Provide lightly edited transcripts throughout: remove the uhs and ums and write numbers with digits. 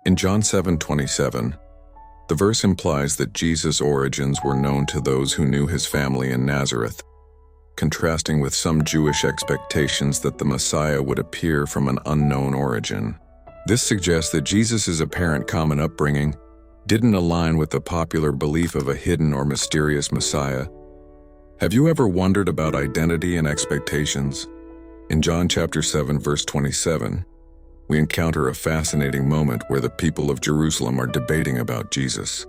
In John 7:27, the verse implies that Jesus' origins were known to those who knew his family in Nazareth, contrasting with some Jewish expectations that the Messiah would appear from an unknown origin. This suggests that Jesus' apparent common upbringing didn't align with the popular belief of a hidden or mysterious Messiah. Have you ever wondered about identity and expectations? In John chapter 7, verse 27, we encounter a fascinating moment where the people of Jerusalem are debating about Jesus.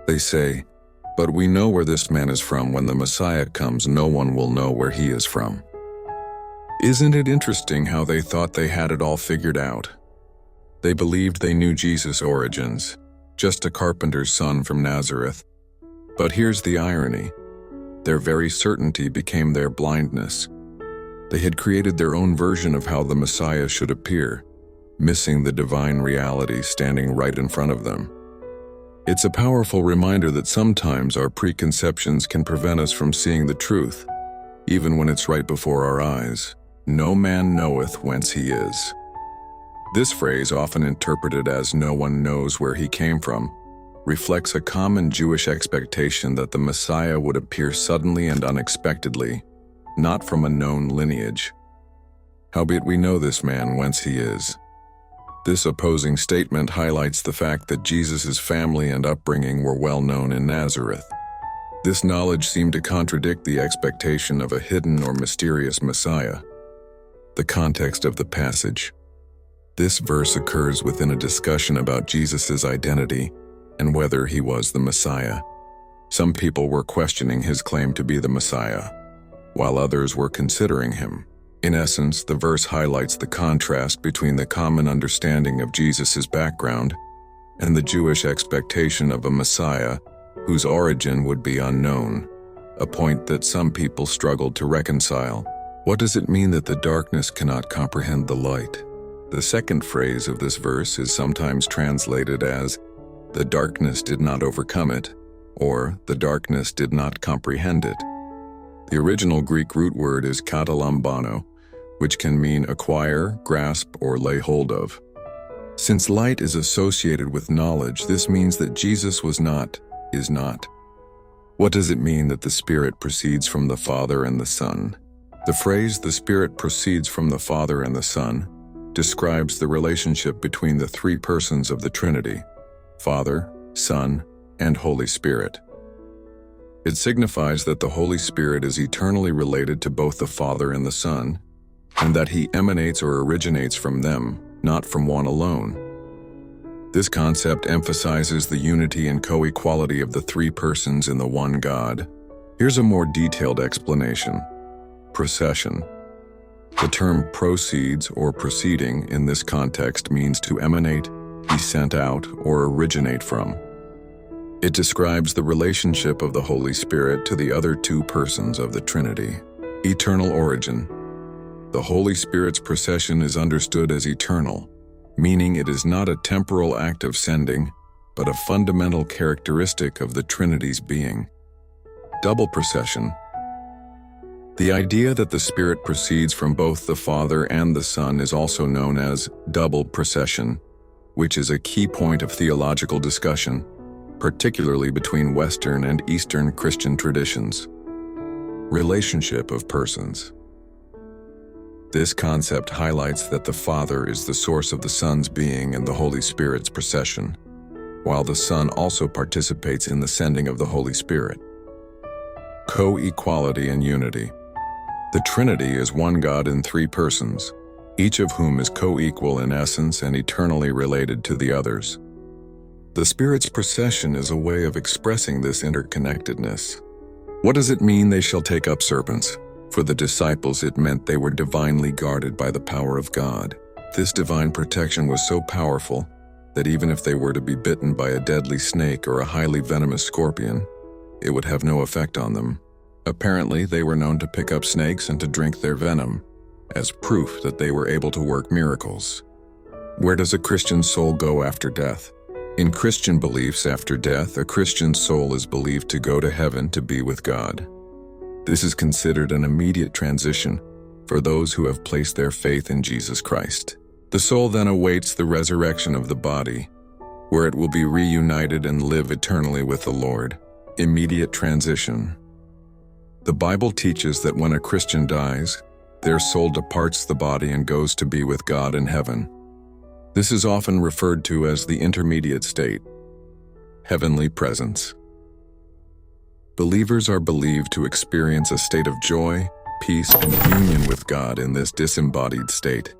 They say, "But we know where this man is from. When the Messiah comes, no one will know where he is from." Isn't it interesting how they thought they had it all figured out? They believed they knew Jesus' origins, just a carpenter's son from Nazareth. But here's the irony. Their very certainty became their blindness. They had created their own version of how the Messiah should appear, missing the divine reality standing right in front of them. It's a powerful reminder that sometimes our preconceptions can prevent us from seeing the truth, even when it's right before our eyes. No man knoweth whence he is. This phrase, often interpreted as "no one knows where he came from," reflects a common Jewish expectation that the Messiah would appear suddenly and unexpectedly, not from a known lineage. Howbeit we know this man whence he is. This opposing statement highlights the fact that Jesus' family and upbringing were well known in Nazareth. This knowledge seemed to contradict the expectation of a hidden or mysterious Messiah. The context of the passage. This verse occurs within a discussion about Jesus' identity and whether he was the Messiah. Some people were questioning his claim to be the Messiah, while others were considering him. In essence, the verse highlights the contrast between the common understanding of Jesus' background and the Jewish expectation of a Messiah whose origin would be unknown, a point that some people struggled to reconcile. What does it mean that the darkness cannot comprehend the light? The second phrase of this verse is sometimes translated as, "The darkness did not overcome it," or "The darkness did not comprehend it." The original Greek root word is katalambano, which can mean acquire, grasp, or lay hold of. Since light is associated with knowledge, this means that Jesus is not. What does it mean that the Spirit proceeds from the Father and the Son? The phrase, "the Spirit proceeds from the Father and the Son," describes the relationship between the three persons of the Trinity, Father, Son, and Holy Spirit. It signifies that the Holy Spirit is eternally related to both the Father and the Son, and that he emanates or originates from them, not from one alone. This concept emphasizes the unity and co-equality of the three persons in the one God. Here's a more detailed explanation. Procession. The term proceeds or proceeding in this context means to emanate, be sent out, or originate from. It describes the relationship of the Holy Spirit to the other two persons of the Trinity. Eternal origin. The Holy Spirit's procession is understood as eternal, meaning it is not a temporal act of sending, but a fundamental characteristic of the Trinity's being. Double procession. The idea that the Spirit proceeds from both the Father and the Son is also known as double procession, which is a key point of theological discussion, particularly between Western and Eastern Christian traditions. Relationship of persons. This concept highlights that the Father is the source of the Son's being and the Holy Spirit's procession, while the Son also participates in the sending of the Holy Spirit. Co-equality and unity. The Trinity is one God in three persons, each of whom is co-equal in essence and eternally related to the others. The Spirit's procession is a way of expressing this interconnectedness. What does it mean they shall take up serpents? For the disciples, it meant they were divinely guarded by the power of God. This divine protection was so powerful that even if they were to be bitten by a deadly snake or a highly venomous scorpion, it would have no effect on them. Apparently, they were known to pick up snakes and to drink their venom, as proof that they were able to work miracles. Where does a Christian soul go after death? In Christian beliefs, after death, a Christian soul is believed to go to heaven to be with God. This is considered an immediate transition for those who have placed their faith in Jesus Christ. The soul then awaits the resurrection of the body, where it will be reunited and live eternally with the Lord. Immediate transition. The Bible teaches that when a Christian dies, their soul departs the body and goes to be with God in heaven. This is often referred to as the intermediate state, heavenly presence. Believers are believed to experience a state of joy, peace, and union with God in this disembodied state.